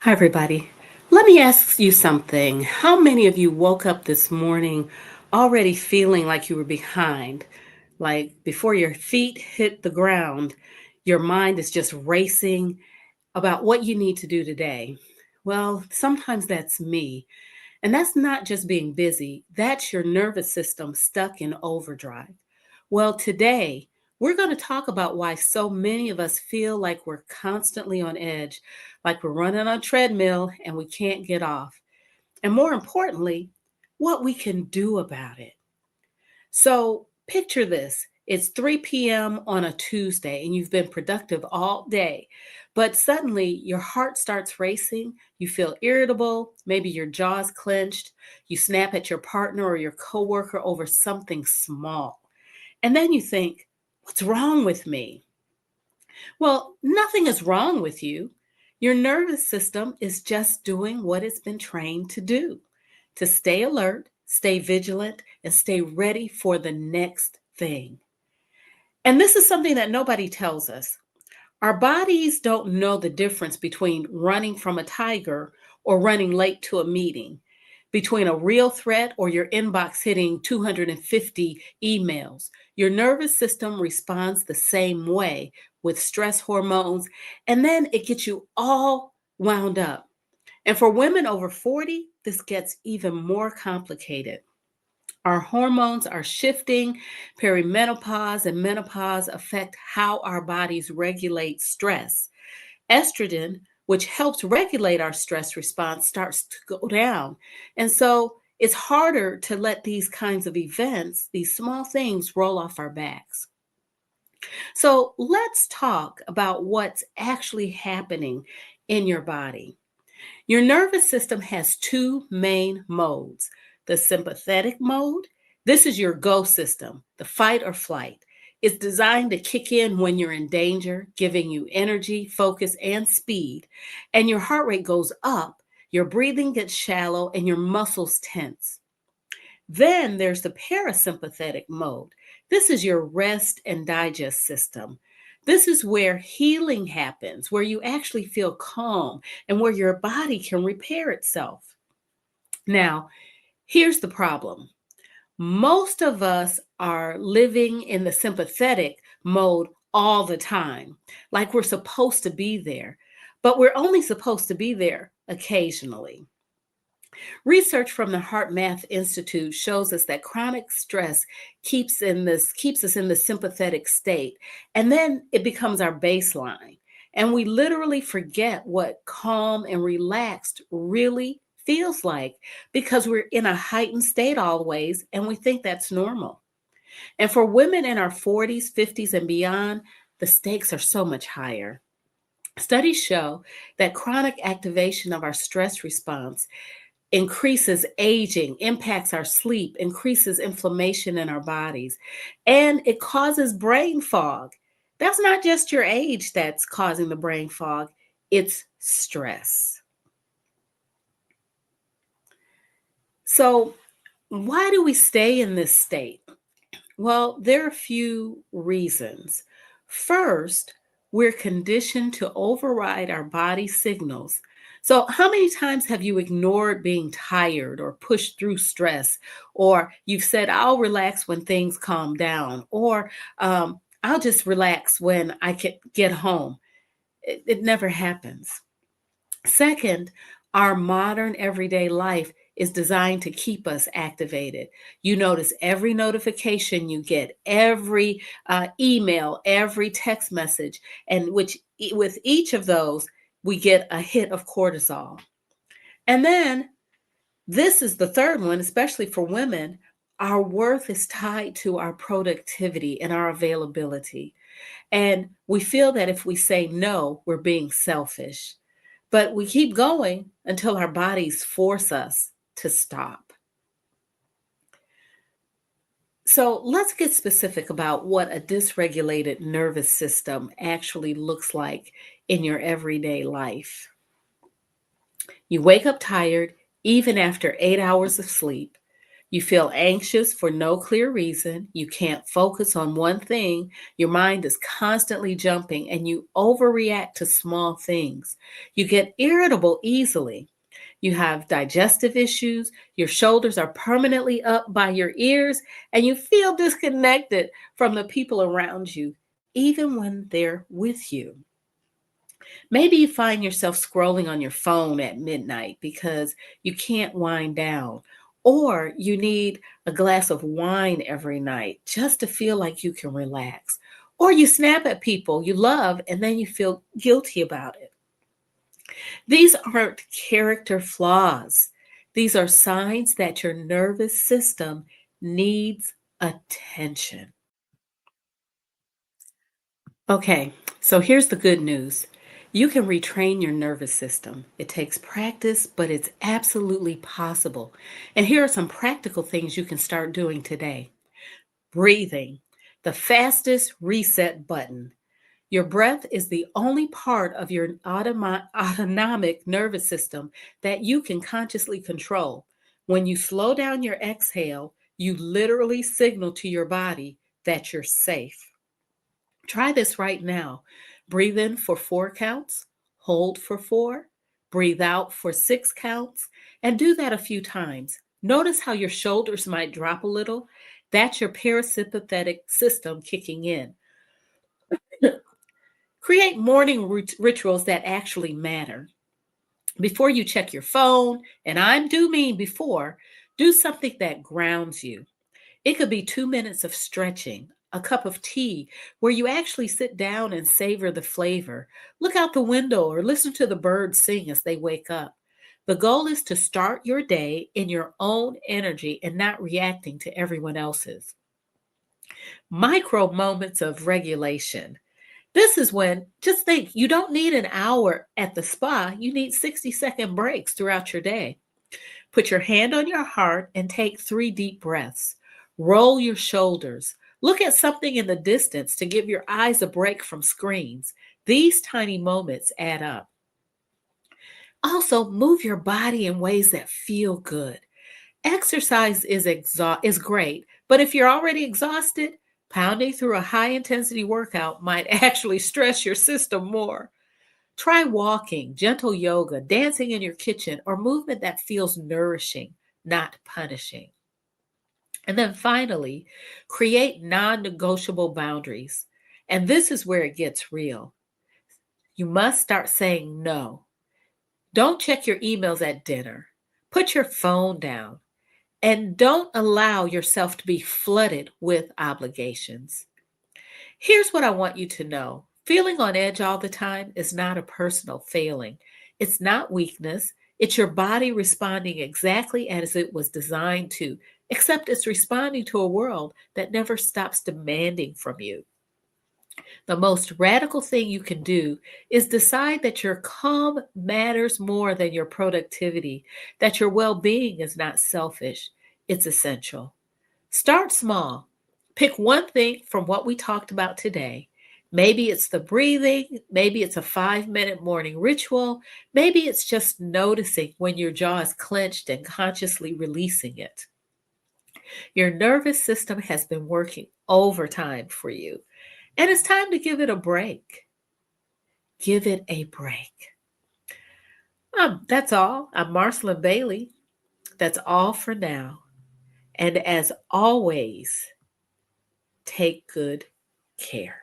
Hi, everybody. Let me ask you something. How many of you woke up this morning already feeling like you were behind? Like before your feet hit the ground, your mind is just racing about what you need to do today? Well, sometimes that's me. And that's not just being busy, that's your nervous system stuck in overdrive. Well, today, we're going to talk about why so many of us feel like we're constantly on edge, like we're running on a treadmill and we can't get off. And more importantly, what we can do about it. So picture this. It's 3 p.m. on a Tuesday and you've been productive all day, but suddenly your heart starts racing. You feel irritable. Maybe your jaw's clenched. You snap at your partner or your coworker over something small. And then you think, what's wrong with me? Well, nothing is wrong with you. Your nervous system is just doing what it's been trained to do, to stay alert, stay vigilant, and stay ready for the next thing. And this is something that nobody tells us. Our bodies don't know the difference between running from a tiger or running late to a meeting, between a real threat or your inbox hitting 250 emails. Your nervous system responds the same way with stress hormones, and then it gets you all wound up. And for women over 40, this gets even more complicated. Our hormones are shifting. Perimenopause and menopause affect how our bodies regulate stress. Estrogen, which helps regulate our stress response, starts to go down. And so it's harder to let these kinds of events, these small things, roll off our backs. So let's talk about what's actually happening in your body. Your nervous system has two main modes: the sympathetic mode. This is your go system, the fight or flight. It's designed to kick in when you're in danger, giving you energy, focus, and speed. And your heart rate goes up, your breathing gets shallow, and your muscles tense. Then there's the parasympathetic mode. This is your rest and digest system. This is where healing happens, where you actually feel calm and where your body can repair itself. Now, here's the problem: most of us are living in the sympathetic mode all the time, like we're supposed to be there, but we're only supposed to be there occasionally. Research from the Heart Math Institute shows us that chronic stress keeps us in the sympathetic state, and then it becomes our baseline. And we literally forget what calm and relaxed really feels like because we're in a heightened state always and we think that's normal. And for women in our 40s, 50s, and beyond, the stakes are so much higher. Studies show that chronic activation of our stress response increases aging, impacts our sleep, increases inflammation in our bodies, and it causes brain fog. That's not just your age that's causing the brain fog, it's stress. So, why do we stay in this state? Well, there are a few reasons. First, we're conditioned to override our body signals. So, how many times have you ignored being tired or pushed through stress? Or you've said, I'll relax when things calm down, or I'll just relax when I can get home. It never happens. Second, our modern everyday life is designed to keep us activated. You notice every notification you get, every email, every text message, and with each of those, we get a hit of cortisol. And then this is the third one, especially for women. Our worth is tied to our productivity and our availability. And we feel that if we say no, we're being selfish. But we keep going until our bodies force us to stop. So let's get specific about what a dysregulated nervous system actually looks like in your everyday life. You wake up tired even after 8 hours of sleep. You feel anxious for no clear reason. You can't focus on one thing. Your mind is constantly jumping and you overreact to small things. You get irritable easily. You have digestive issues. Your shoulders are permanently up by your ears and you feel disconnected from the people around you, even when they're with you. Maybe you find yourself scrolling on your phone at midnight because you can't wind down, or you need a glass of wine every night just to feel like you can relax. Or you snap at people you love and then you feel guilty about it. These aren't character flaws, these are signs that your nervous system needs attention. Okay, so here's the good news. You can retrain your nervous system. It takes practice, but it's absolutely possible. And here are some practical things you can start doing today. Breathing, the fastest reset button. Your breath is the only part of your autonomic nervous system that you can consciously control. When you slow down your exhale, you literally signal to your body that you're safe. Try this right now. Breathe in for 4 counts, hold for 4, breathe out for 6 counts, and do that a few times. Notice how your shoulders might drop a little. That's your parasympathetic system kicking in. Create morning rituals that actually matter. Before you check your phone, and I do mean before, do something that grounds you. It could be 2 minutes of stretching, a cup of tea where you actually sit down and savor the flavor. Look out the window or listen to the birds sing as they wake up. The goal is to start your day in your own energy and not reacting to everyone else's. Micro moments of regulation. This is when, just think, you don't need an hour at the spa, you need 60-second breaks throughout your day. Put your hand on your heart and take 3 deep breaths. Roll your shoulders. Look at something in the distance to give your eyes a break from screens. These tiny moments add up. Also, move your body in ways that feel good. Exercise is great, but if you're already exhausted, pounding through a high intensity workout might actually stress your system more. Try walking, gentle yoga, dancing in your kitchen, or movement that feels nourishing, not punishing. And then finally, create non negotiable boundaries. And this is where it gets real. You must start saying no. Don't check your emails at dinner. Put your phone down. And don't allow yourself to be flooded with obligations. Here's what I want you to know: feeling on edge all the time is not a personal failing, it's not weakness. It's your body responding exactly as it was designed to, except it's responding to a world that never stops demanding from you. The most radical thing you can do is decide that your calm matters more than your productivity, that your well being is not selfish, it's essential. Start small. Pick one thing from what we talked about today. Maybe it's the breathing, maybe it's a 5 minute morning ritual, maybe it's just noticing when your jaw is clenched and consciously releasing it. Your nervous system has been working overtime for you, and it's time to give it a break. Give it a break. That's all. I'm Marcelin Bailey. That's all for now. And as always, take good care.